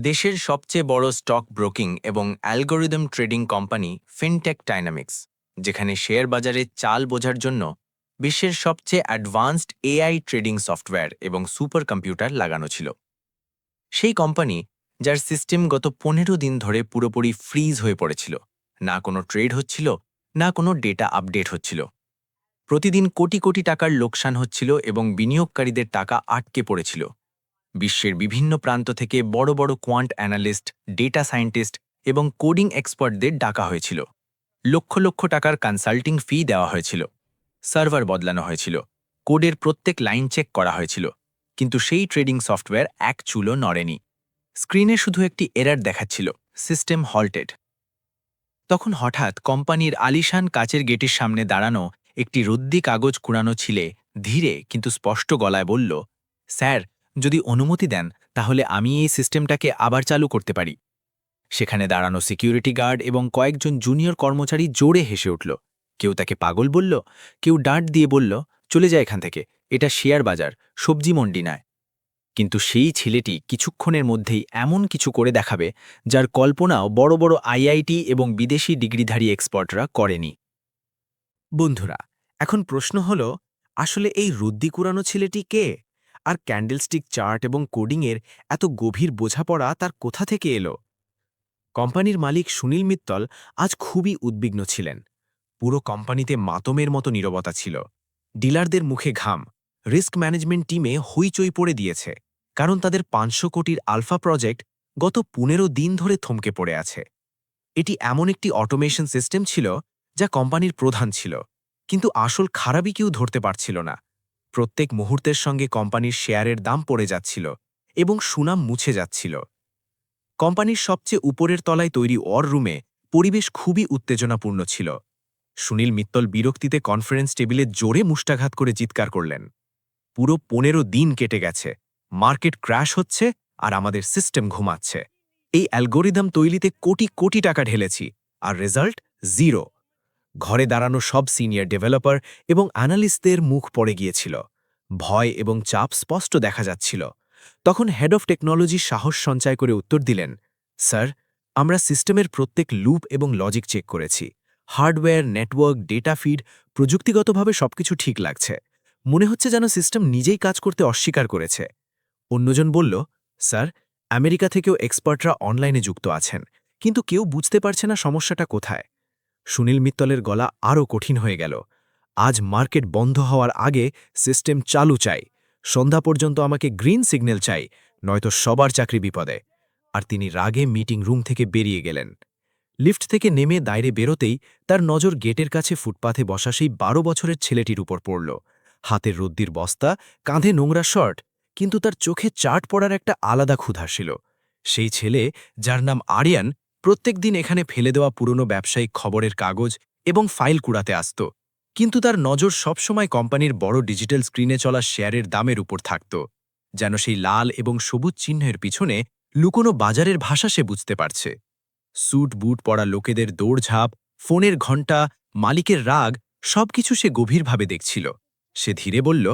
দেশের সবচেয়ে বড় স্টক ব্রোকিং এবং algorithm trading company fintech dynamics, যেখানে শেয়ার বাজারে চাল বোঝার জন্য বিশ্বের সবচেয়ে অ্যাডভান্সড এআই ট্রেডিং সফটওয়্যার এবং সুপার কম্পিউটার লাগানো ছিল। সেই কোম্পানি যার সিস্টেম গত 15 দিন ধরে পুরোপুরি ফ্রিজ হয়ে পড়েছিল, না কোনো ট্রেড হচ্ছিল, না কোনো ডেটা আপডেট হচ্ছিল। প্রতিদিন কোটি কোটি টাকার লোকসান হচ্ছিল এবং বিনিয়োগকারীদের টাকা আটকে পড়েছিল। বিশ্বের বিভিন্ন প্রান্ত থেকে বড় বড় কোয়ান্ট অ্যানালিস্ট, ডেটা সায়েন্টিস্ট এবং কোডিং এক্সপার্টদের ডাকা হয়েছিল। লক্ষ লক্ষ টাকার কনসাল্টিং ফি দেওয়া হয়েছিল। সার্ভার বদলানো হয়েছিল, কোডের প্রত্যেক লাইন চেক করা হয়েছিল, কিন্তু সেই ট্রেডিং সফটওয়্যার এক চুলও নড়েনি। স্ক্রিনে শুধু একটি এরার দেখাচ্ছিল, সিস্টেম হল্টেড। তখন হঠাৎ কোম্পানির আলিশান কাচের গেটের সামনে দাঁড়ানো একটি রদ্দি কাগজ কুড়ানো ছিলে ধীরে কিন্তু স্পষ্ট গলায় বলল, স্যার, যদি অনুমতি দেন তাহলে আমি এই সিস্টেমটাকে আবার চালু করতে পারি। সেখানে দাঁড়ানো সিকিউরিটি গার্ড এবং কয়েকজন জুনিয়র কর্মচারী জোরে হেসে উঠল। কেউ তাকে পাগল বলল, কেউ ডাঁট দিয়ে বলল, চলে যায় এখান থেকে, এটা শেয়ার বাজার, সবজি মন্ডি নয়। কিন্তু সেই ছেলেটি কিছুক্ষণের মধ্যেই এমন কিছু করে দেখাবে যার কল্পনাও বড় বড় আইআইটি এবং বিদেশি ডিগ্রিধারী এক্সপার্টরা করেনি। বন্ধুরা, এখন প্রশ্ন হল, আসলে এই রুদ্দি কুরানো ছেলেটি কে? আর ক্যান্ডেলস্টিক চার্ট এবং কোডিংয়ের এত গভীর বোঝাপড়া তার কোথা থেকে এলো? কোম্পানির মালিক সুনীল মিত্তল আজ খুবই উদ্বিগ্ন ছিলেন। পুরো কোম্পানিতে মাতমের মতো নীরবতা ছিল। ডিলারদের মুখে ঘাম, রিস্ক ম্যানেজমেন্ট টিমে হইচই পড়ে দিয়েছে, কারণ তাদের 500 কোটির আলফা প্রজেক্ট গত 15 দিন ধরে থমকে পড়ে আছে। এটি এমন একটি অটোমেশন সিস্টেম ছিল যা কোম্পানির প্রধান ছিল, কিন্তু আসল খারাপই কেউ ধরতে পারছিল না। প্রত্যেক মুহূর্তের সঙ্গে কোম্পানির শেয়ারের দাম পড়ে যাচ্ছিল এবং সুনাম মুছে যাচ্ছিল। কোম্পানির সবচেয়ে উপরের তলায় তৈরি ওয়ার রুমে পরিবেশ খুবই উত্তেজনাপূর্ণ ছিল। সুনীল মিত্তল বিরক্তিতে কনফারেন্স টেবিলে জোরে মুষ্টাঘাত করে চিৎকার করলেন, পুরো 15 দিন কেটে গেছে, মার্কেট ক্র্যাশ হচ্ছে আর আমাদের সিস্টেম ঘুমাচ্ছে। এই অ্যালগোরিদম তৈরিতে কোটি কোটি টাকা ঢেলেছি, আর রেজাল্ট জিরো। ঘরে দাঁড়ানো সব সিনিয়র ডেভেলপার এবং অ্যানালিস্টদের মুখ পড়ে গিয়েছিল। ভয় এবং চাপ স্পষ্ট দেখা যাচ্ছিল। তখন হেড অফ টেকনোলজি সাহস সঞ্চয় করে উত্তর দিলেন, স্যার, আমরা সিস্টেমের প্রত্যেক লুপ এবং লজিক চেক করেছি। হার্ডওয়্যার, নেটওয়ার্ক, ডেটা ফিড, প্রযুক্তিগতভাবে সবকিছু ঠিক লাগছে। মনে হচ্ছে যেন সিস্টেম নিজেই কাজ করতে অস্বীকার করেছে। অন্যজন বলল, স্যার, আমেরিকা থেকেও এক্সপার্টরা অনলাইনে যুক্ত আছেন, কিন্তু কেউ বুঝতে পারছে না সমস্যাটা কোথায়। সুনীল মিত্তলের গলা আরও কঠিন হয়ে গেল। আজ মার্কেট বন্ধ হওয়ার আগে সিস্টেম চালু চাই। সন্ধ্যা পর্যন্ত আমাকে গ্রিন সিগন্যাল চাই, নয়তো সবার চাকরি বিপদে। আর তিনি রাগে মিটিং রুম থেকে বেরিয়ে গেলেন। লিফট থেকে নেমে দায়রে বেরোতেই তার নজর গেটের কাছে ফুটপাথে বসা সেই 12 বছরের ছেলেটির উপর পড়ল। হাতের রদ্দির বস্তা, কাঁধে নোংরা শর্ট, কিন্তু তার চোখে চাট পড়ার একটা আলাদা ক্ষুধা ছিল। সেই ছেলে, যার নাম আরিয়ান, প্রত্যেক দিন এখানে ফেলে দেওয়া পুরনো ব্যবসায়িক খবরের কাগজ এবং ফাইল কুড়াতে আসত, কিন্তু তার নজর সবসময় কোম্পানির বড় ডিজিটাল স্ক্রিনে চলা শেয়ারের দামের উপর থাকত। যেন সেই লাল এবং সবুজ চিহ্নের পিছনে লুকোনো বাজারের ভাষা সে বুঝতে পারছে। স্যুট বুট পরা লোকেদের দৌড়ঝাঁপ, ফোনের ঘণ্টা, মালিকের রাগ, সবকিছু সে গভীরভাবে দেখছিল। সে ধীরে বলল,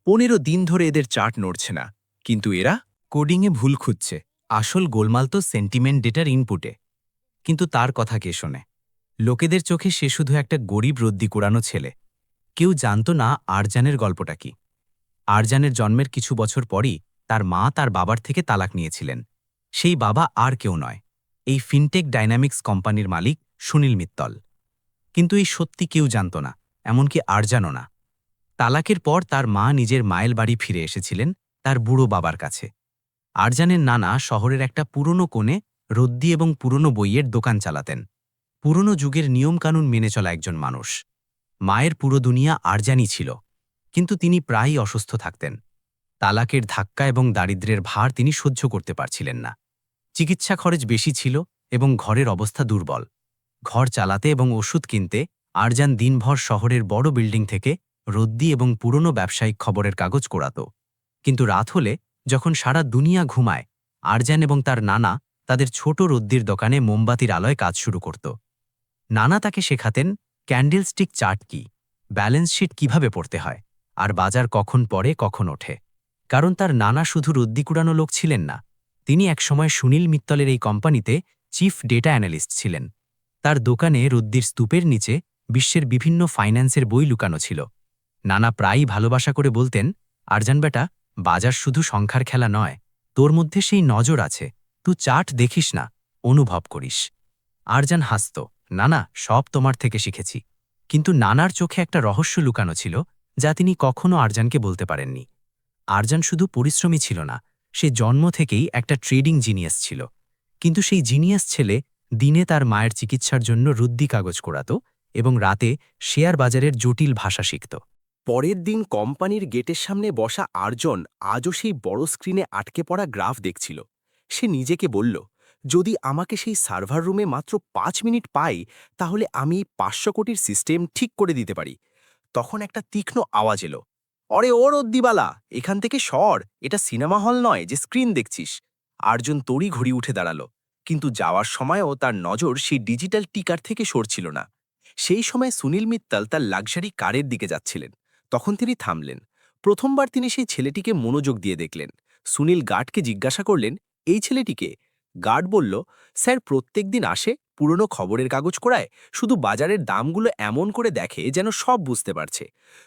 15 দিন ধরে এদের চার্ট নড়ছে না, কিন্তু এরা কোডিংয়ে ভুল খুঁজছে, আসল গোলমাল তো সেন্টিমেন্ট ডেটার ইনপুটে। কিন্তু তার কথা কে শোনে? লোকেদের চোখে সে শুধু একটা গরিব রদ্দি কুড়ানো ছেলে। কেউ জানত না আরজানের গল্পটা কি। আরজানের জন্মের কিছু বছর পরই তার মা তার বাবার থেকে তালাক নিয়েছিলেন। সেই বাবা আর কেউ নয়, এই ফিনটেক ডাইনামিক্স কোম্পানির মালিক সুনীল মিত্তল। কিন্তু এই সত্যি কেউ জানত না, এমনকি আরজানও না। তালাকের পর তার মা নিজের মায়ের বাড়ি ফিরে এসেছিলেন তার বুড়ো বাবার কাছে। আরজানের নানা শহরের একটা পুরনো কোণে রদ্দি এবং পুরনো বইয়ের দোকান চালাতেন। পুরনো যুগের নিয়মকানুন মেনে চলা একজন মানুষ। মায়ের পুরো দুনিয়া আরজানই ছিল, কিন্তু তিনি প্রায়ই অসুস্থ থাকতেন। তালাকের ধাক্কা এবং দারিদ্র্যের ভার তিনি সহ্য করতে পারছিলেন না। চিকিৎসা খরচ বেশি ছিল এবং ঘরের অবস্থা দুর্বল। ঘর চালাতে এবং ওষুধ কিনতে আরজান দিনভর শহরের বড় বিল্ডিং থেকে রদ্দি এবং পুরনো ব্যবসায়িক খবরের কাগজ কোড়াত। কিন্তু রাত হলে, যখন সারা দুনিয়া ঘুমায়, আরজান এবং তার নানা তাদের ছোট রদ্দির দোকানে মোমবাতির আলোয় কাজ শুরু করত। নানা তাকে শেখাতেন ক্যান্ডেলস্টিক চার্ট কি, ব্যালেন্স শিট কিভাবে পড়তে হয়, আর বাজার কখন পড়ে কখন ওঠে। কারণ তার নানা শুধু রদ্দি কুড়ানো লোক ছিলেন না, তিনি একসময় সুনীল মিত্তলের এই কোম্পানিতে চিফ ডেটা অ্যানালিস্ট ছিলেন। তার দোকানে রুদ্দির স্তূপের নিচে বিশ্বের বিভিন্ন ফাইন্যান্সের বই লুকানো ছিল। নানা প্রায়ই ভালোবাসা করে বলতেন, আরজান বেটা, বাজার শুধু সংখ্যার খেলা নয়, তোর মধ্যে সেই নজর আছে, তুই চার্ট দেখিস না, অনুভব করিস। আরজান হাসত, নানা, সব তোমার থেকে শিখেছি। কিন্তু নানার চোখে একটা রহস্য লুকানো ছিল, যা তিনি কখনো আরজানকে বলতে পারেননি। আরজান শুধু পরিশ্রমী ছিল না, সে জন্ম থেকেই একটা ট্রেডিং জিনিয়াস ছিল। কিন্তু সেই জিনিয়াস ছেলে দিনে তার মায়ের চিকিৎসার জন্য রুদ্দি কাগজ কোড়াত এবং রাতে শেয়ার বাজারের জটিল ভাষা শিখত। পরের দিন কোম্পানির গেটের সামনে বসা আরজন আজও সেই বড় স্ক্রিনে আটকে পড়া গ্রাফ দেখছিল। সে নিজেকে বলল, যদি আমাকে সেই সার্ভার রুমে মাত্র 5 মিনিট পাই, তাহলে আমি 500 কোটির সিস্টেম ঠিক করে দিতে পারি। তখন একটা তীক্ষ্ণ আওয়াজ এলো, অরে ও রদ্দিবালা, এখান থেকে সর, এটা সিনেমা হল নয় যে স্ক্রিন দেখছিস। আরজন তড়ি ঘড়ি উঠে দাঁড়ালো, কিন্তু যাওয়ার সময়ও তার নজর সেই ডিজিটাল টিকার থেকে সরছিল না। সেই সময় সুনীল মিত্তাল তার লাক্সারি কারের দিকে যাচ্ছিলেন। তখন তিনি থামলেন। প্রথমবার তিনি সেই ছেলেটিকে মনোযোগ দিয়ে দেখলেন। সুনীল গার্ডকে জিজ্ঞাসা করলেন, এই ছেলেটিকে? গার্ড বলল, স্যার প্রত্যেকদিন আসে, পুরনো খবরের কাগজ কোড়ায়, শুধু বাজারের দামগুলো এমন করে দেখে যেন সব বুঝতে পারছে।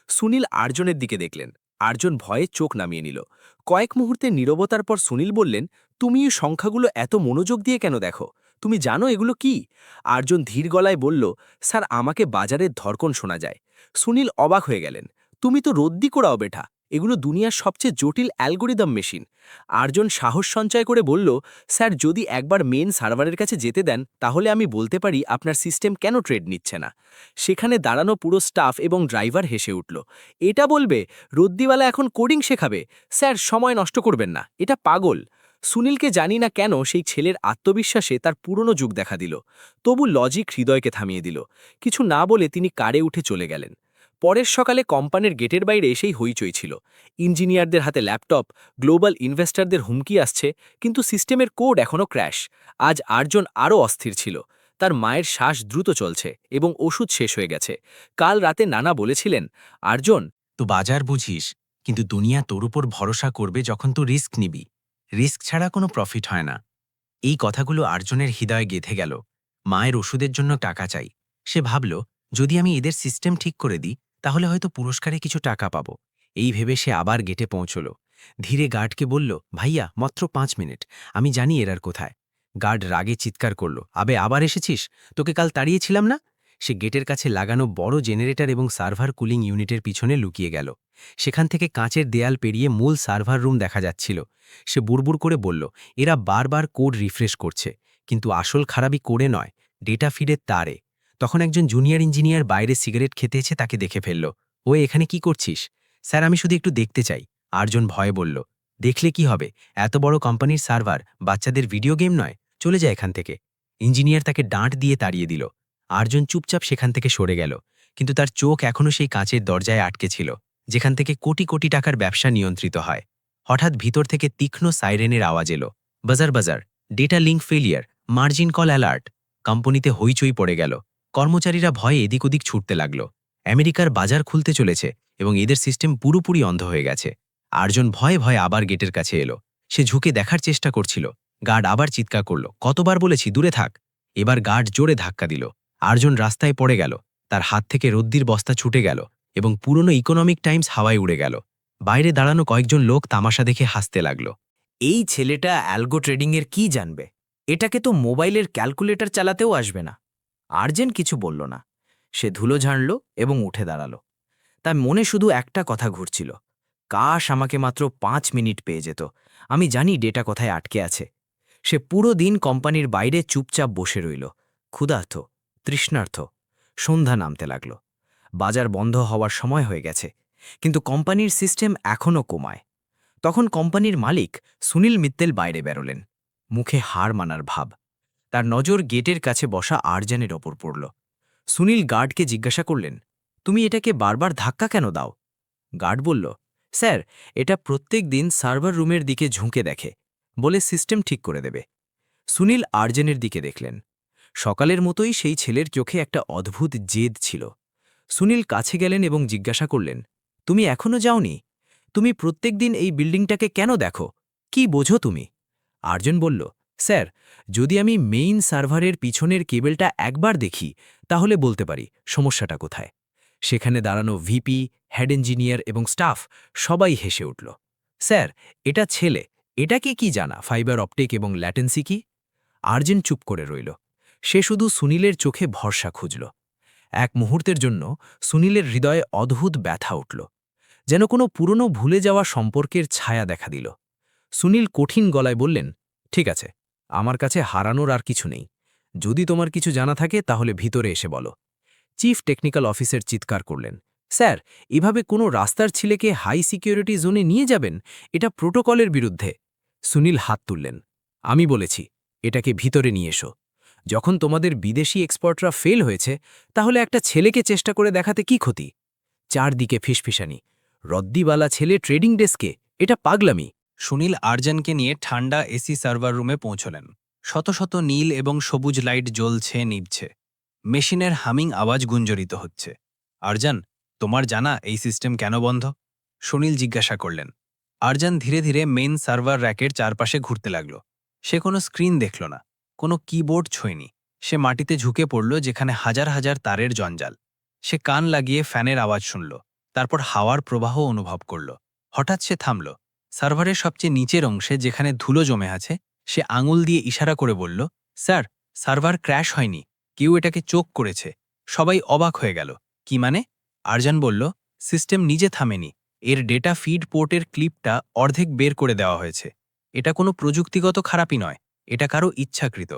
সুনীল আর্জনের দিকে দেখলেন। আর্জন ভয়ে চোখ নামিয়ে নিল। কয়েক মুহূর্তের নীরবতার পর সুনীল বললেন, তুমি এই সংখ্যাগুলো এত মনোযোগ দিয়ে কেন দেখো? তুমি জানো এগুলো কি? আর্জন ধীর গলায় বলল, স্যার আমাকে বাজারের ধরকন শোনা যায়। সুনীল অবাক হয়ে গেলেন, তুমি তো রদ্দি কোড়াও বেটা, এগুলো দুনিয়ার সবচেয়ে জটিল অ্যালগোরিদম মেশিন। আর্জন সাহস সঞ্চয় করে বলল, স্যার যদি একবার মেন সার্ভারের কাছে যেতে দেন, তাহলে আমি বলতে পারি আপনার সিস্টেম কেন ট্রেড নিচ্ছে না। সেখানে দাঁড়ানো পুরো স্টাফ এবং ড্রাইভার হেসে উঠল। এটা বলবে রদ্দিওয়ালা এখন কোডিং শেখাবে? স্যার সময় নষ্ট করবেন না, এটা পাগল। সুনীলকে জানি না কেন সেই ছেলের আত্মবিশ্বাসে তার পুরনো যুগ দেখা দিল। তবু লজিক হৃদয়কে থামিয়ে দিল। কিছু না বলে তিনি কারে উঠে চলে গেলেন। পরের সকালে কোম্পানির গেটের বাইরে এসেই হইচই ছিল। ইঞ্জিনিয়ারদের হাতে ল্যাপটপ, গ্লোবাল ইনভেস্টরদের হুমকি আসছে, কিন্তু সিস্টেমের কোড এখনও ক্র্যাশ। আজ আর্জন আরও অস্থির ছিল। তার মায়ের শ্বাস দ্রুত চলছে এবং ওষুধ শেষ হয়ে গেছে। কাল রাতে নানা বলেছিলেন, আর্জন, তো বাজার বুঝিস, কিন্তু দুনিয়া তোর উপর ভরসা করবে যখন তুই রিস্ক নিবি। রিস্ক ছাড়া কোনো প্রফিট হয় না। এই কথাগুলো আর্জনের হৃদয়ে গেঁথে গেল। মায়ের ওষুধের জন্য টাকা চাই। সে ভাবল, যদি আমি এদের সিস্টেম ঠিক করে দিই, তাহলে হয়তো পুরস্কারে কিছু টাকা পাব। এই ভেবে সে আবার গেটে পৌঁছল। ধীরে গার্ডকে বলল, ভাইয়া মাত্র 5 মিনিট, আমি জানি এরার কোথায়। গার্ড রাগে চিৎকার করল, আবে আবার এসেছিস? তোকে কাল তাড়িয়েছিলাম না? সে গেটের কাছে লাগানো বড় জেনারেটর এবং সার্ভার কুলিং ইউনিটের পিছনে লুকিয়ে গেল। সেখান থেকে কাঁচের দেয়াল পেরিয়ে মূল সার্ভার রুম দেখা যাচ্ছিল। সে বুড়বুড় করে বলল, এরা বারবার কোড রিফ্রেশ করছে, কিন্তু আসল খারাপই কোডে নয়, ডেটা ফিডের তারে। তখন একজন জুনিয়র ইঞ্জিনিয়ার বাইরে সিগারেট খেতে এসে তাকে দেখে ফেলল। ও এখানে কি করছিস? স্যার আমি শুধু একটু দেখতে চাই। আর্জন ভয়ে বলল, দেখলে কি হবে, এত বড় কোম্পানির সার্ভার বাচ্চাদের ভিডিও গেম নয়, চলে যায় এখান থেকে। ইঞ্জিনিয়ার তাকে ডাঁট দিয়ে তাড়িয়ে দিল। আর্জন চুপচাপ সেখান থেকে সরে গেল, কিন্তু তার চোখ এখনও সেই কাঁচের দরজায় আটকে ছিল, যেখান থেকে কোটি কোটি টাকার ব্যবসা নিয়ন্ত্রিত হয়। হঠাৎ ভিতর থেকে তীক্ষ্ণ সাইরেনের আওয়াজ এলো, বাজার বাজার, data link failure, margin call alert. কোম্পানিতে হইচই পড়ে গেল। কর্মচারীরা ভয়ে এদিক ওদিক ছুটতে লাগল। আমেরিকার বাজার খুলতে চলেছে এবং এদের সিস্টেম পুরোপুরি অন্ধ হয়ে গেছে। আর্জন ভয়ে ভয়ে আবার গেটের কাছে এলো। সে ঝুঁকে দেখার চেষ্টা করছিল। গার্ড আবার চিৎকার করল, কতবার বলেছি দূরে থাক। এবার গার্ড জোরে ধাক্কা দিল। আর্জন রাস্তায় পড়ে গেল। তার হাত থেকে রদ্দির বস্তা ছুটে গেল এবং পুরনো ইকোনমিক টাইমস হাওয়ায় উড়ে গেল। বাইরে দাঁড়ানো কয়েকজন লোক তামাশা দেখে হাসতে লাগল। এই ছেলেটা অ্যালগো ট্রেডিংয়ের কি জানবে? এটাকে তো মোবাইলের ক্যালকুলেটর চালাতেও আসবে না। আর্জেন কিছু বলল না। সে ধুলো ঝাড়ল এবং উঠে দাঁড়াল। তার মনে শুধু একটা কথা ঘুরছিল, কাশ আমাকে মাত্র 5 মিনিট পেয়ে যেত, আমি জানি ডেটা কোথায় আটকে আছে। সে পুরো দিন কোম্পানির বাইরে চুপচাপ বসে রইল, ক্ষুধার্ত, তৃষ্ণার্থ। সন্ধ্যা নামতে লাগল। বাজার বন্ধ হওয়ার সময় হয়ে গেছে, কিন্তু কোম্পানির সিস্টেম এখনও কোমায়। তখন কোম্পানির মালিক সুনীল মিত্তেল বাইরে বেরোলেন, মুখে হার মানার ভাব। তার নজর গেটের কাছে বসা আর্জানের ওপর পড়ল। সুনীল গার্ডকে জিজ্ঞাসা করলেন, তুমি এটাকে বারবার ধাক্কা কেন দাও? গার্ড বলল, স্যার এটা প্রত্যেক দিন সার্ভার রুমের দিকে ঝুঁকে দেখে, বলে সিস্টেম ঠিক করে দেবে। সুনীল আর্জেনের দিকে দেখলেন। সকালের মতোই সেই ছেলের চোখে একটা অদ্ভুত জেদ ছিল। সুনীল কাছে গেলেন এবং জিজ্ঞাসা করলেন, তুমি এখনো যাওনি? তুমি প্রত্যেকদিন এই বিল্ডিংটাকে কেন দেখো? কি বোঝো তুমি? আর্জুন বলল, স্যার, যদি আমি মেইন সার্ভারের পিছনের কেবেলটা একবার দেখি তাহলে বলতে পারি সমস্যাটা কোথায়। সেখানে দাঁড়ানো ভিপি, হেড ইঞ্জিনিয়ার এবং স্টাফ সবাই হেসে উঠল। স্যার, এটা ছেলে, এটাকে কি জানা ফাইবার অপটিক এবং ল্যাটেন্সি কি? আর্জেন চুপ করে রইল। সে শুধু সুনীলের চোখে ভরসা খুঁজল। এক মুহূর্তের জন্য সুনীলের হৃদয়ে অদ্ভুত ব্যথা উঠল, যেন কোনো পুরনো ভুলে যাওয়া সম্পর্কের ছায়া দেখা দিল। সুনীল কঠিন গলায় বললেন, ঠিক আছে, আমার কাছে হারানোর আর কিছু নেই। যদি তোমার কিছু জানা থাকে তাহলে ভিতরে এসে বলো। চিফ টেকনিক্যাল অফিসার চিৎকার করলেন, স্যার, এভাবে কোনো রাস্তার ছেলেকে হাই সিকিউরিটি জোনে নিয়ে যাবেন? এটা প্রোটোকলের বিরুদ্ধে। সুনীল হাত তুললেন, আমি বলেছি এটাকে ভিতরে নিয়ে এসো। যখন তোমাদের বিদেশি এক্সপার্টরা ফেল হয়েছে, তাহলে একটা ছেলেকে চেষ্টা করে দেখাতে কি ক্ষতি? চারদিকে ফিসফিসানি, রদ্দিওয়ালা ছেলে ট্রেডিং ডেস্কে, এটা পাগলামি। সুনীল আর্জানকে নিয়ে ঠান্ডা এসি সার্ভার রুমে পৌঁছলেন। শত শত নীল এবং সবুজ লাইট জ্বলছে নিভছে। মেশিনের হামিং আওয়াজ গুঞ্জরিত হচ্ছে। আরজান, তোমার জানা এই সিস্টেম কেন বন্ধ? সুনীল জিজ্ঞাসা করলেন। আরজান ধীরে ধীরে মেইন সার্ভার র্যাকের চারপাশে ঘুরতে লাগল। সে কোনো স্ক্রিন দেখল না, কোনো কিবোর্ড ছোঁয়নি। সে মাটিতে ঝুঁকে পড়ল, যেখানে হাজার হাজার তারের জঞ্জাল। সে কান লাগিয়ে ফ্যানের আওয়াজ শুনল, তারপর হাওয়ার প্রবাহ অনুভব করল। হঠাৎ সে থামল। সার্ভারের সবচেয়ে নিচের অংশে, যেখানে ধুলো জমে আছে, সে আঙুল দিয়ে ইশারা করে বলল, স্যার, সার্ভার ক্র্যাশ হয়নি, কেউ এটাকে চোখ করেছে। সবাই অবাক হয়ে গেল। কি মানে? আরজান বলল, সিস্টেম নিজে থামেনি, এর ডেটা ফিড পোর্টের ক্লিপটা অর্ধেক বের করে দেওয়া হয়েছে। এটা কোনো প্রযুক্তিগত খারাপই নয়, এটা কারো ইচ্ছাকৃত।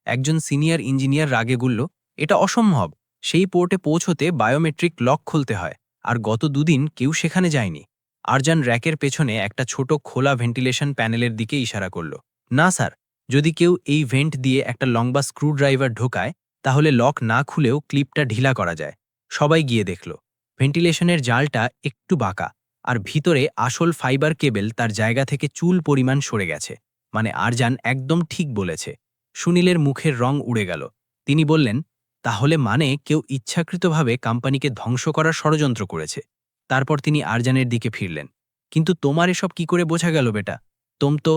একজন সিনিয়র ইঞ্জিনিয়ার রাগে গুলল, এটা অসম্ভব। সেই পোর্টে পৌঁছতে বায়োমেট্রিক লক খুলতে হয়, আর গত দুদিন কেউ সেখানে যায়নি। আরজান র্যাকের পেছনে একটা ছোট খোলা ভেন্টিলেশন প্যানেলের দিকে ইশারা করল। না স্যার, যদি কেউ এই ভেন্ট দিয়ে একটা লম্বা স্ক্রুড্রাইভার ঢোকায়, তাহলে লক না খুলেও ক্লিপটা ঢিলা করা যায়। সবাই গিয়ে দেখল, ভেন্টিলেশনের জালটা একটু বাঁকা, আর ভিতরে আসল ফাইবার কেবেল তার জায়গা থেকে চুল পরিমাণ সরে গেছে। মানে আরজান একদম ঠিক বলেছে। সুনীলের মুখের রং উড়ে গেল। তিনি বললেন, তাহলে মানে কেউ ইচ্ছাকৃতভাবে কোম্পানিকে ধ্বংস করার ষড়যন্ত্র করেছে। তারপর তিনি আরজানের দিকে ফিরলেন। কিন্তু তোমার এসব কি করে বোঝা গেল বেটা? তো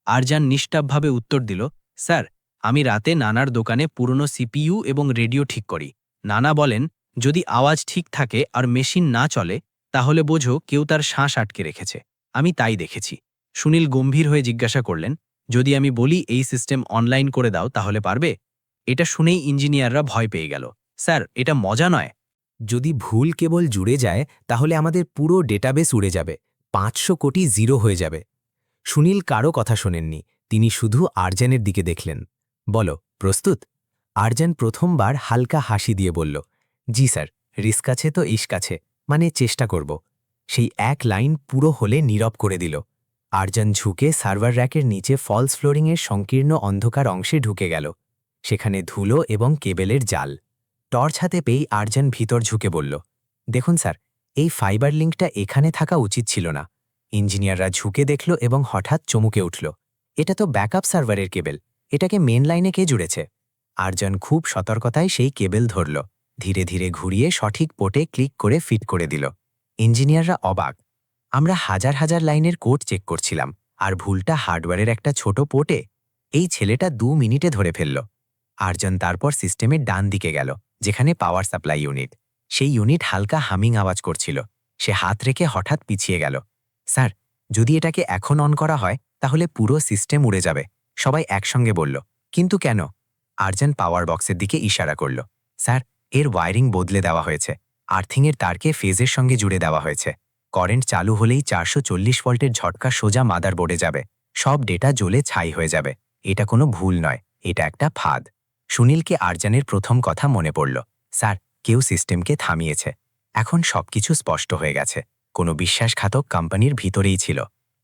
আরজান নিষ্টাপভাবে উত্তর দিল, স্যার, আমি রাতে নানার দোকানে পুরনো সিপিইউ এবং রেডিও ঠিক করি। নানা বলেন, যদি আওয়াজ ঠিক থাকে আর মেশিন না চলে, তাহলে বোঝো কেউ তার শ্বাস আটকে রেখেছে। আমি তাই দেখেছি। সুনীল গম্ভীর হয়ে জিজ্ঞাসা করলেন, যদি আমি বলি এই সিস্টেম অনলাইন করে দাও, তাহলে পারবে? এটা শুনেই ইঞ্জিনিয়াররা ভয় পেয়ে গেল। স্যার, এটা মজা নয়। যদি ভুল কেবল জুড়ে যায় তাহলে আমাদের পুরো ডেটাবেস উড়ে যাবে, 500 কোটি জিরো হয়ে যাবে। সুনীল কারো কথা শোনেননি, তিনি শুধু আরজানের দিকে দেখলেন। বলো, প্রস্তুত? আরজান প্রথমবার হালকা হাসি দিয়ে বলল, জি স্যার, রিস্ক আছে তো ইস্ক আছে, মানে চেষ্টা করব। সেই এক লাইন পুরো হলে নীরব করে দিল। আরজান ঝুঁকে সার্ভার র্যাকের নিচে ফলস ফ্লোরিংয়ের সংকীর্ণ অন্ধকার অংশে ঢুকে গেল। সেখানে ধুলো এবং কেবেলের জাল। টর্চ হাতে পেয়েই আরজান ভিতর ঝুঁকে বলল, দেখুন স্যার, এই ফাইবার লিঙ্কটা এখানে থাকা উচিত ছিল না। ইঞ্জিনিয়াররা ঝুঁকে দেখল এবং হঠাৎ চমকে উঠল, এটা তো ব্যাকআপ সার্ভারের কেবেল, এটাকে মেন লাইনে কে জুড়েছে? আরজান খুব সতর্কতায় সেই কেবেল ধরল, ধীরে ধীরে ঘুরিয়ে সঠিক পোর্টে ক্লিক করে ফিট করে দিল। ইঞ্জিনিয়াররা অবাক। আমরা হাজার হাজার লাইনের কোড চেক করছিলাম, আর ভুলটা হার্ডওয়্যারের একটা ছোট পোর্টে। এই ছেলেটা 2 মিনিটে ধরে ফেলল। আরজান তারপর সিস্টেমের ডান দিকে গেল, যেখানে পাওয়ার সাপ্লাই ইউনিট। সেই ইউনিট হালকা হামিং আওয়াজ করছিল। সে হাত রেখে হঠাৎ পিছিয়ে গেল। স্যার, যদি এটাকে এখন অন করা হয় তাহলে পুরো সিস্টেম উড়ে যাবে। সবাই একসঙ্গে বলল, কিন্তু কেন? আরজান পাওয়ার বক্সের দিকে ইশারা করল। স্যার, এর ওয়্যারিং বদলে দেওয়া হয়েছে। আর্থিংয়ের তারকে ফেজের সঙ্গে জুড়ে দেওয়া হয়েছে। কারেন্ট চালু হলেই 440 ভোল্টের ঝটকা সোজা মাদারবোর্ডে যাবে। সব ডেটা জ্বলে ছাই হয়ে যাবে। এটা কোনো ভুল নয়, এটা একটা ফাঁদ। সুনীলকে আরজানের প্রথম কথা মনে পড়ল। স্যার, কেউ সিস্টেমকে থামিয়েছে। এখন সবকিছু স্পষ্ট হয়ে গেছে। কোনো বিশ্বাসঘাতক কোম্পানির ভিতরেই ছিল।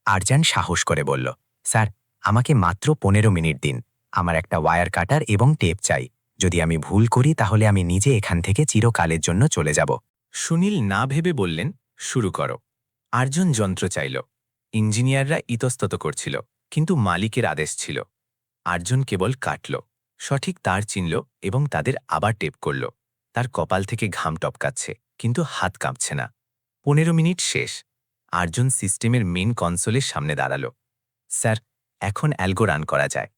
আরজান সাহস করে বলল, স্যার, আমাকে মাত্র 15 মিনিট দিন। আমার একটা ওয়্যার কাটার এবং টেপ চাই। যদি আমি ভুল করি তাহলে আমি নিজে এখান থেকে চিরকালের জন্য চলে যাব। সুনীল না ভেবে বললেন, শুরু করো। আরজন যন্ত্র চাইল। ইঞ্জিনিয়াররা ইতস্তত করছিল, কিন্তু মালিকের আদেশ ছিল। আরজন কেবল কাটল, সঠিক তার চিনল এবং তাদের আবার টেপ করল। তার কপাল থেকে ঘাম টপকাচ্ছে, কিন্তু হাত কাঁপছে না। 15 মিনিট শেষ। আরজন সিস্টেমের মেন কনসোলের সামনে দাঁড়াল। স্যার, এখন অ্যালগো রান করা যায়।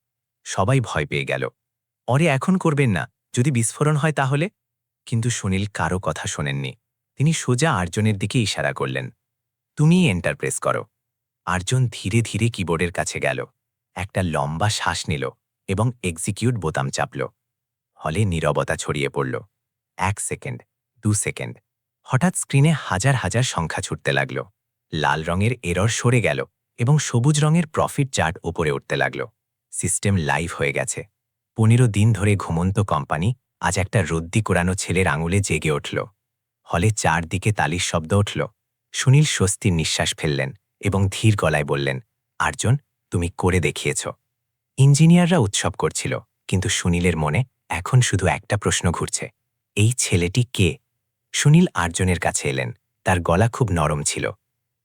সবাই ভয় পেয়ে গেল। অরে এখন করবেন না, যদি বিস্ফোরণ হয় তাহলে? কিন্তু সুনীল কারো কথা শোনেননি। তিনি সোজা আর্জনের দিকে ইশারা করলেন, তুমি এন্টার প্রেস করো। আর্জুন ধীরে ধীরে কিবোর্ডের কাছে গেল, একটা লম্বা শ্বাস নিল এবং এক্সিকিউট বোতাম চাপল। হলে নীরবতা ছড়িয়ে পড়ল। 1 সেকেন্ড, 2 সেকেন্ড। হঠাৎ স্ক্রিনে হাজার হাজার সংখ্যা ছুটতে লাগল। লাল রঙের এরর সরে গেল এবং সবুজ রঙের প্রফিট চার্ট ওপরে উঠতে লাগল। সিস্টেম লাইভ হয়ে গেছে। 15 দিন ধরে ঘুমন্ত কোম্পানি আজ একটা রদ্দি কোরানো ছেলের আঙুলে জেগে উঠল। হলে চারদিকে তালির শব্দ উঠল। সুনীল স্বস্তির নিঃশ্বাস ফেললেন এবং ধীর গলায় বললেন, আর্জুন, তুমি করে দেখিয়েছ। ইঞ্জিনিয়াররা উৎসব করছিল, কিন্তু সুনীলের মনে এখন শুধু একটা প্রশ্ন ঘুরছে, এই ছেলেটি কে? সুনীল আর্জুনের কাছে এলেন। তার গলা খুব নরম ছিল।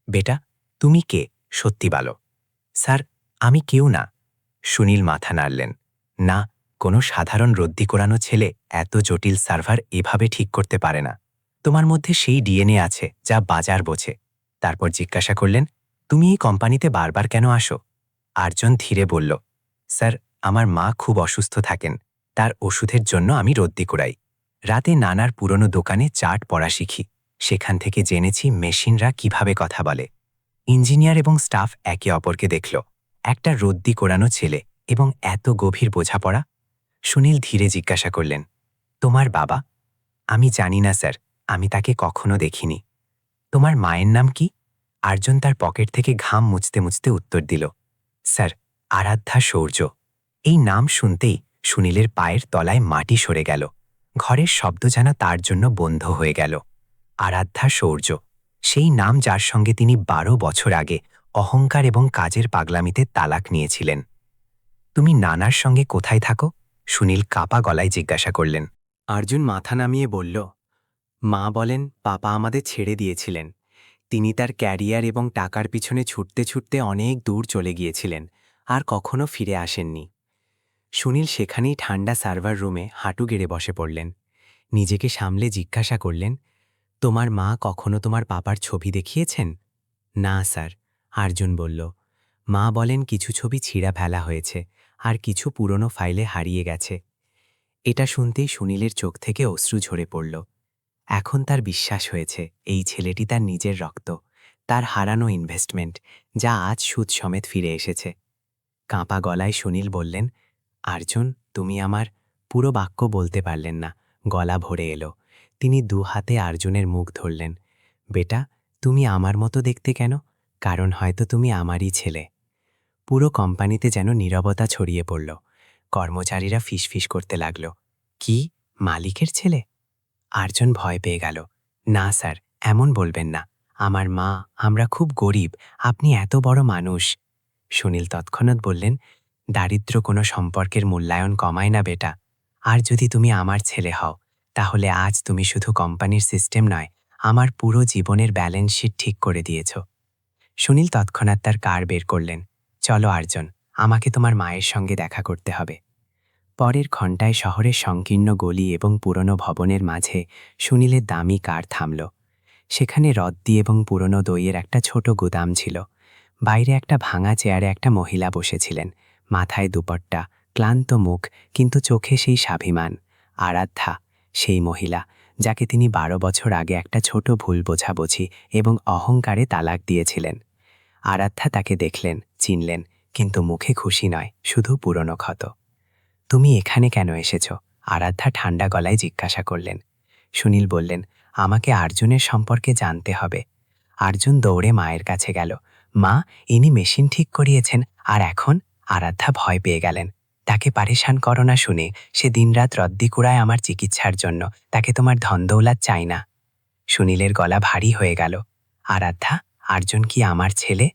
বেটা, তুমি কে? সত্যি বলো। স্যার, আমি কেউ না। সুনীল মাথা নাড়লেন। না, কোনো সাধারণ রদ্দি কোরানো ছেলে এত জটিল সার্ভার এভাবে ঠিক করতে পারে না। তোমার মধ্যে সেই ডিএনএ আছে যা বাজার বোঝে। তারপর জিজ্ঞাসা করলেন, তুমি এই কোম্পানিতে বারবার কেন আসো? আর্জুন ধীরে বলল, স্যার, আমার মা খুব অসুস্থ থাকেন। তার ওষুধের জন্য আমি রদ্দি কোরাই। রাতে নানার পুরনো দোকানে চার্ট পড়া শিখি। সেখান থেকে জেনেছি মেশিনরা কিভাবে কথা বলে। ইঞ্জিনিয়ার এবং স্টাফ একে অপরকে দেখল। একটা রদ্দি কোরানো ছেলে এবং এত গভীর বোঝাপড়া। সুনীল ধীরে জিজ্ঞাসা করলেন, তোমার বাবা? আমি জানি না স্যার, আমি তাকে কখনো দেখিনি। তোমার মায়ের নাম কি? আর্জুন তার পকেট থেকে ঘাম মুছতে মুছতে উত্তর দিল, স্যার, আরাধ্যা শৌর্য। এই নাম শুনতেই সুনীলের পায়ের তলায় মাটি সরে গেল। ঘরের শব্দ যেন তার জন্য বন্ধ হয়ে গেল। আরাধ্যা শৌর্য, সেই নাম যার সঙ্গে তিনি 12 বছর আগে অহংকার এবং কাজের পাগলামিতে তালাক নিয়েছিলেন। তুমি নানার সঙ্গে কোথায় থাকো? সুনীল কাপা গলায় জিজ্ঞাসা করলেন। আর্জুন মাথা নামিয়ে বলল, মা বলেন পাপা আমাদের ছেড়ে দিয়েছিলেন। তিনি তার ক্যারিয়ার এবং টাকার পিছনে ছুটতে ছুটতে অনেক দূর চলে গিয়েছিলেন, আর কখনো ফিরে আসেননি। সুনীল সেখানেই ঠান্ডা সার্ভার রুমে হাঁটু গেড়ে বসে পড়লেন। নিজেকে সামলে জিজ্ঞাসা করলেন, তোমার মা কখনো তোমার পাপার ছবি দেখিয়েছেন? না স্যার, আর্জুন বলল। মা বলেন কিছু ছবি ছিঁড়া ফেলা হয়েছে, আর কিছু পুরনো ফাইলে হারিয়ে গেছে। এটা শুনতেই সুনীলের চোখ থেকে অশ্রু ঝরে পড়ল। এখন তার বিশ্বাস হয়েছে এই ছেলেটি তার নিজের রক্ত, তার হারানো ইনভেস্টমেন্ট, যা আজ সুদ সমেত ফিরে এসেছে। কাঁপা গলায় সুনীল বললেন, আর্জুন, তুমি আমার। পুরো বাক্য বলতে পারলেন না, গলা ভরে এলো। তিনি 2 হাতে আর্জুনের মুখ ধরলেন। বেটা, তুমি আমার মতো দেখতে কেন? কারণ হয়তো তুমি আমারই ছেলে। পুরো কোম্পানিতে যেন নীরবতা ছড়িয়ে পড়ল। কর্মচারীরা ফিসফিস করতে লাগল, কি, মালিকের ছেলে? আর্জুন ভয় পেয়ে গেল। না স্যার, এমন বলবেন না। আমার মা, আমরা খুব গরিব, আপনি এত বড় মানুষ। সুনীল তৎক্ষণাৎ বললেন, দারিদ্র্য কোনো সম্পর্কের মূল্যায়ন কমায় না বেটা। আর যদি তুমি আমার ছেলে হও, তাহলে আজ তুমি শুধু কোম্পানির সিস্টেম নয়, আমার পুরো জীবনের ব্যালেন্স শিট ঠিক করে দিয়েছ। সুনীল তৎক্ষণাৎ তার কার বের করলেন। চলো আর্জুন, আমাকে তোমার মায়ের সঙ্গে দেখা করতে হবে। পরের ঘণ্টায় শহরের সংকীর্ণ গলি এবং পুরনো ভবনের মাঝে সুনীলের দামি কার থামল। সেখানে রদ্দি এবং পুরনো দইয়ের একটা ছোট গুদাম ছিল। বাইরে একটা ভাঙা চেয়ারে একটা মহিলা বসেছিলেন, মাথায় দুপট্টা, ক্লান্ত মুখ, কিন্তু চোখে সেই স্বাভিমান। আরাধ্যা, সেই মহিলা যাকে তিনি 12 বছর আগে একটা ছোট ভুল বোঝাবুঝি এবং অহংকারে তালাক দিয়েছিলেন। আরাধ্যা তাকে দেখলেন, চিনলেন, কিন্তু মুখে খুশি নয়, শুধু পুরনো ক্ষত। তুমি এখানে কেন এসেছ? আরাধ্যা ঠান্ডা গলায় জিজ্ঞাসা করলেন। সুনীল বললেন, আমাকে আর্জুনের সম্পর্কে জানতে হবে। আর্জুন দৌড়ে মায়ের কাছে গেল। মা, ইনি মেশিন ঠিক করিয়েছেন, আর এখন? আরাধ্যা ভয় পেয়ে গেলেন। তাকে পারেশান করো না শুনে, সে দিনরাত রদ্দি কুড়ায় আমার চিকিৎসার জন্য, তাকে তোমার ধনদৌলাত চাই না। সুনীলের গলা ভারী হয়ে গেল। আরাধ্যা, আর্জুন কি আমার ছেলে?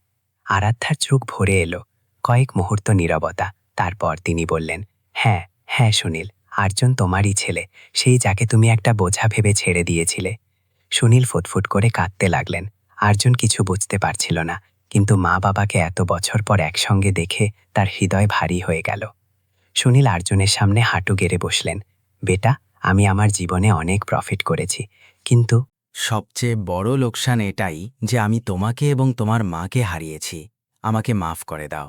আরাধ্যার চোখ ভরে এলো। কয়েক মুহূর্ত নীরবতা, তারপর তিনি বললেন, হ্যাঁ, হ্যাঁ সুনীল, আর্জুন তোমারই ছেলে, সেই যাকে তুমি একটা বোঝা ভেবে ছেড়ে দিয়েছিলে। সুনীল ফুটফুট করে কাঁদতে লাগলেন। আর্জুন কিছু বুঝতে পারছিল না, কিন্তু মা বাবাকে এত বছর পর একসঙ্গে দেখে তার হৃদয় ভারী হয়ে গেল। সুনীল আর্জুনের সামনে হাঁটু গেড়ে বসলেন। বেটা, আমি আমার জীবনে অনেক প্রফিট করেছি, কিন্তু সবচেয়ে বড় লোকসান এটাই যে আমি তোমাকে এবং তোমার মাকে হারিয়েছি। আমাকে মাফ করে দাও।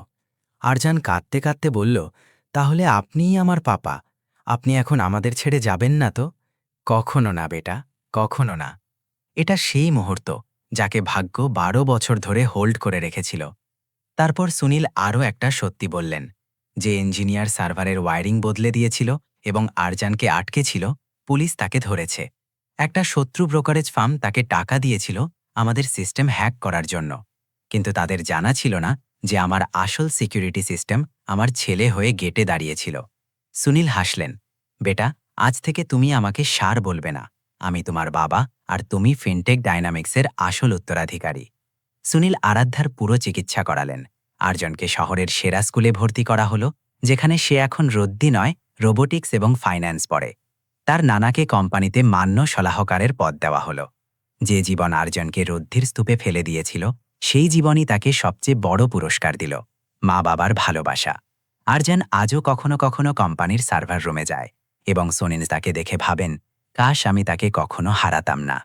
আরজান কাঁদতে কাঁদতে বলল, তাহলে আপনিই আমার পাপা। আপনি এখন আমাদের ছেড়ে যাবেন না তো? কখনো না বেটা, কখনো না। এটা সেই মুহূর্ত যাকে ভাগ্য 12 বছর ধরে হোল্ড করে রেখেছিল। তারপর সুনীল আরও একটা সত্যি বললেন, যে ইঞ্জিনিয়ার সার্ভারের ওয়্যারিং বদলে দিয়েছিল এবং আরজানকে আটকে ছিল, পুলিশ তাকে ধরেছে। একটা শত্রু ব্রোকারেজ ফার্ম তাকে টাকা দিয়েছিল আমাদের সিস্টেম হ্যাক করার জন্য, কিন্তু তাদের জানা ছিল না যে আমার আসল সিকিউরিটি সিস্টেম আমার ছেলে হয়ে গেটে দাঁড়িয়েছিল। সুনীল হাসলেন, বেটা, আজ থেকে তুমি আমাকে সার বলবে না। আমি তোমার বাবা, আর তুমি ফিনটেক ডাইনামিক্সের আসল উত্তরাধিকারী। সুনীল আরাধ্যার পুরো চিকিৎসা করালেন। আরজনকে শহরের সেরা স্কুলে ভর্তি করা হলো, যেখানে সে এখন রদ্দি নয়, রোবোটিক্স এবং ফাইন্যান্স পড়ে। তার নানাকে কোম্পানিতে মান্য সলাহকারের পদ দেওয়া হলো। যে জীবন আরজনকে রদ্দির স্তূপে ফেলে দিয়েছিল, সেই জীবনই তাকে সবচেয়ে বড় পুরস্কার দিল, মা বাবার ভালোবাসা। আরজান আজও কখনো কখনো কোম্পানির সার্ভার রুমে যায় এবং সুনীল তাকে দেখে ভাবেন, কাশ আমি তাকে কখনো হারাতাম না।